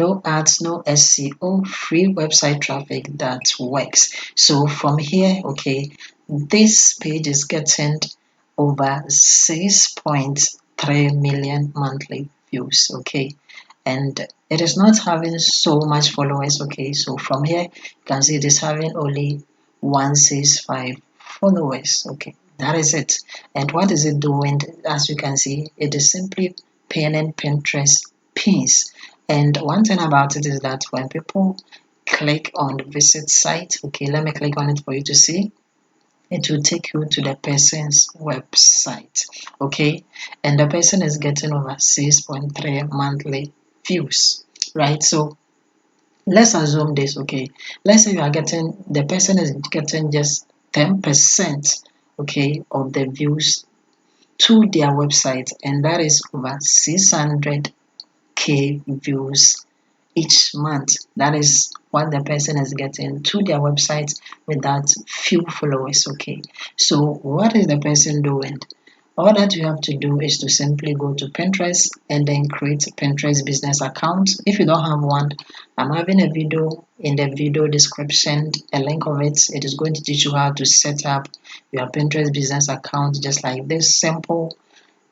no ads, no SEO, free website traffic that works. So from here, okay, this page is getting over 6.3 million monthly views, okay, and it is not having so much followers, okay. So from here you can see it is having only 165 followers, okay. That is it. And what is it doing? As you can see, it is simply pinning Pinterest pins. And one thing about it is that when people click on the visit site, okay, let me click on it for you to see. It will take you to the person's website, okay, and the person is getting over 6.3 monthly views, right? So let's assume this, okay, let's say you are getting, the person is getting just 10%, okay, of the views to their website, and that is over 600k views each month. That is what the person is getting to their website with that few followers, okay. So what is the person doing? All that you have to do is to simply go to Pinterest and then create a Pinterest business account. If you don't have one, I'm having a video in the video description, a link of it. It is going to teach you how to set up your Pinterest business account just like this, simple.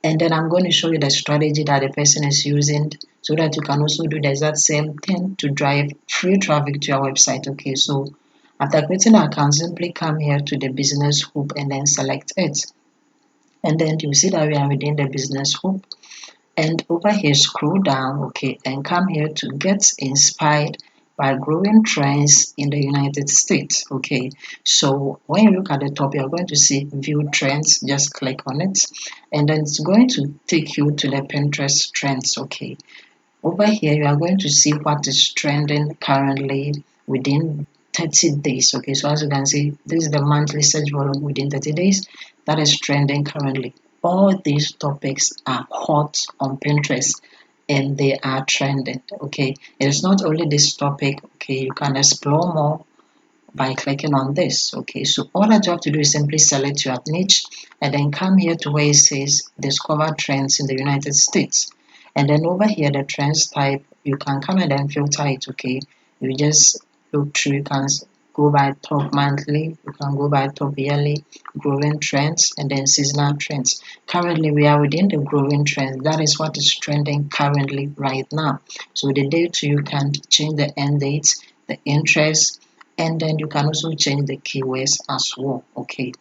And then I'm going to show you the strategy that the person is using so that you can also do the exact same thing to drive free traffic to your website, okay. So after creating an account, simply come here to the business hoop and then select it, and then you see that we are within the business hoop, and over here scroll down, okay, and come here to get inspired by growing trends in the United States, okay. So when you look at the top, you're going to see view trends. Just click on it, and then it's going to take you to the Pinterest trends, okay. Over here you are going to see what is trending currently within 30 days, okay. So as you can see, this is the monthly search volume within 30 days that is trending currently. All these topics are hot on Pinterest and they are trending, okay. It is not only this topic, okay. You can explore more by clicking on this, okay. So all that you have to do is simply select your niche and then come here to where it says discover trends in the United States, and then over here the trends type, you can come and then filter it, okay. You just look through, you can go by top monthly, you can go by top yearly, growing trends, and then seasonal trends. Currently we are within the growing trends. That is what is trending currently right now. So the date, you can change the end date, the interest, and then you can also change the keywords as well, okay.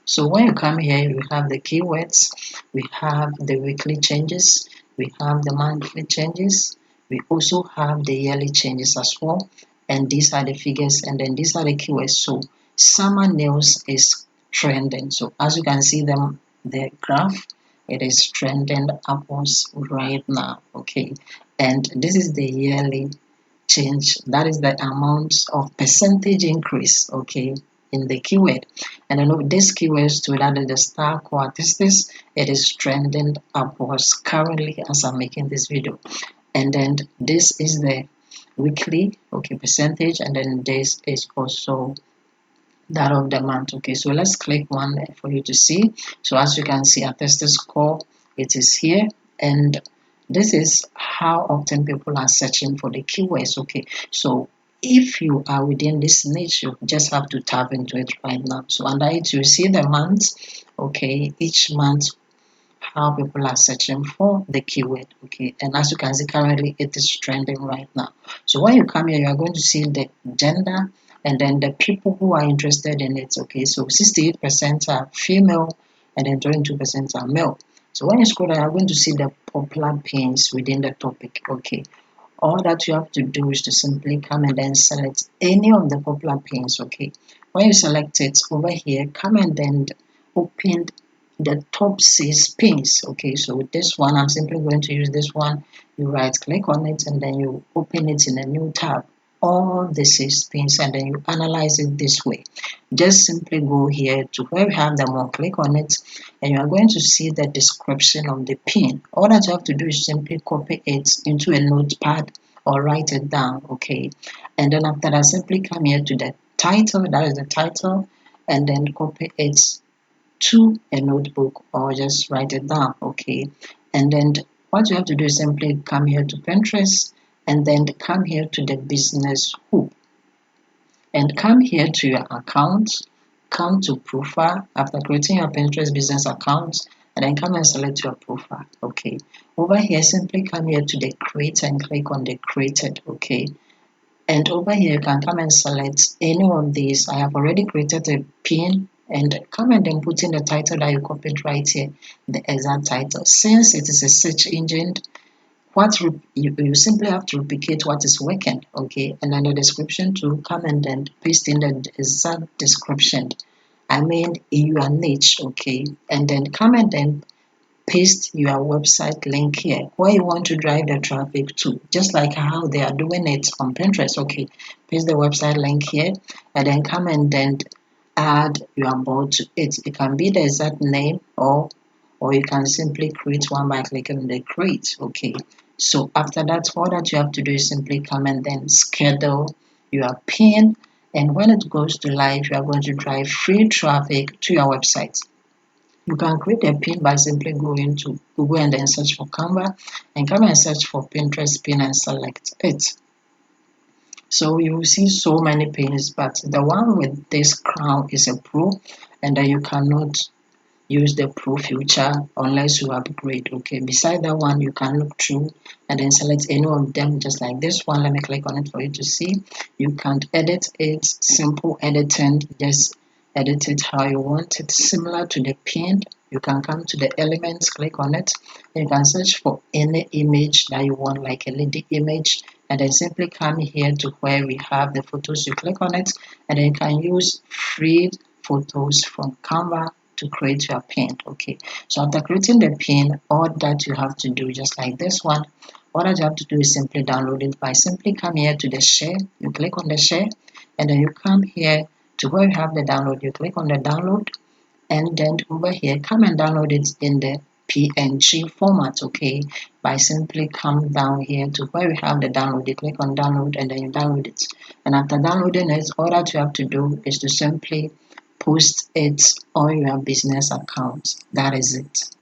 So when you come here, we have the keywords, we have the weekly changes, we have the monthly changes, we also have the yearly changes as well, and these are the figures, and then these are the keywords. So summer nails is trending. So as you can see them, the graph, it is trending upwards right now, okay. And this is the yearly change, that is the amount of percentage increase, okay, in the keyword. And then with this keywords to that is the star statistics, it is trending upwards currently as I'm making this video. And then this is the weekly, okay, percentage, and then this is also that of the month, okay. So let's click one for you to see. So as you can see, attested score, it is here, and this is how often people are searching for the keywords, okay. So if you are within this niche, you just have to tap into it right now. So under it you see the months, okay, each month how people are searching for the keyword, okay. And as you can see, currently it is trending right now. So when you come here, you are going to see the gender and then the people who are interested in it, okay. So 68% are female and then 22% are male. So when you scroll down, you're going to see the popular pins within the topic, okay. All that you have to do is to simply come and then select any of the popular pins, okay. When you select it over here, come and then open the top 6 pins, okay. So with this one, I'm simply going to use this one. You right click on it and then you open it in a new tab, all the 6 pins, and then you analyze it this way. Just simply go here to where we have them all, click on it, and you are going to see the description of the pin. All that you have to do is simply copy it into a notepad or write it down, okay. And then after that, simply come here to the title, that is the title, and then copy it to a notebook or just write it down, okay. And then what you have to do is simply come here to Pinterest and then come here to the business hook and come here to your account, come to profile after creating your Pinterest business account, and then come and select your profile. Okay, over here simply come here to the create and click on the created. Okay, and over here you can come and select any of these. I have already created a pin, and come and then put in the title that you copied right here, the exact title. Since it is a search engine, you simply have to replicate what is working. Okay, and then the description to come and then paste in the exact description, I mean in your niche. Okay, and then come and then paste your website link here where you want to drive the traffic to, just like how they are doing it on Pinterest. Okay, paste the website link here and then come and then add your board to it. It can be the exact name, or you can simply create one by clicking on the create. Okay, so after that, all that you have to do is simply come and then schedule your pin, and when it goes to live, you are going to drive free traffic to your website. You can create a pin by simply going to Google and then search for Canva, and come and search for Pinterest pin and select it. So you will see so many pins, but the one with this crown is a pro, and then you cannot use the pro feature unless you upgrade. Okay, beside that one you can look through and then select any of them, just like this one. Let me click on it for you to see. You can edit it, simple editing, just edit it how you want it, similar to the pin. You can come to the elements, click on it, and you can search for any image that you want, like a lady image, and then simply come here to where we have the photos. You click on it, and then you can use free photos from Canva to create your pin. Okay, so after creating the pin, all that you have to do, just like this one, all that you have to do is simply download it by simply come here to the share. You click on the share, and then you come here to where you have the download. You click on the download, and then over here come and download it in the PNG format. Okay, by simply come down here to where we have the download. You click on download, and then you download it, and after downloading it, all that you have to do is to simply post it on your business account. That is it.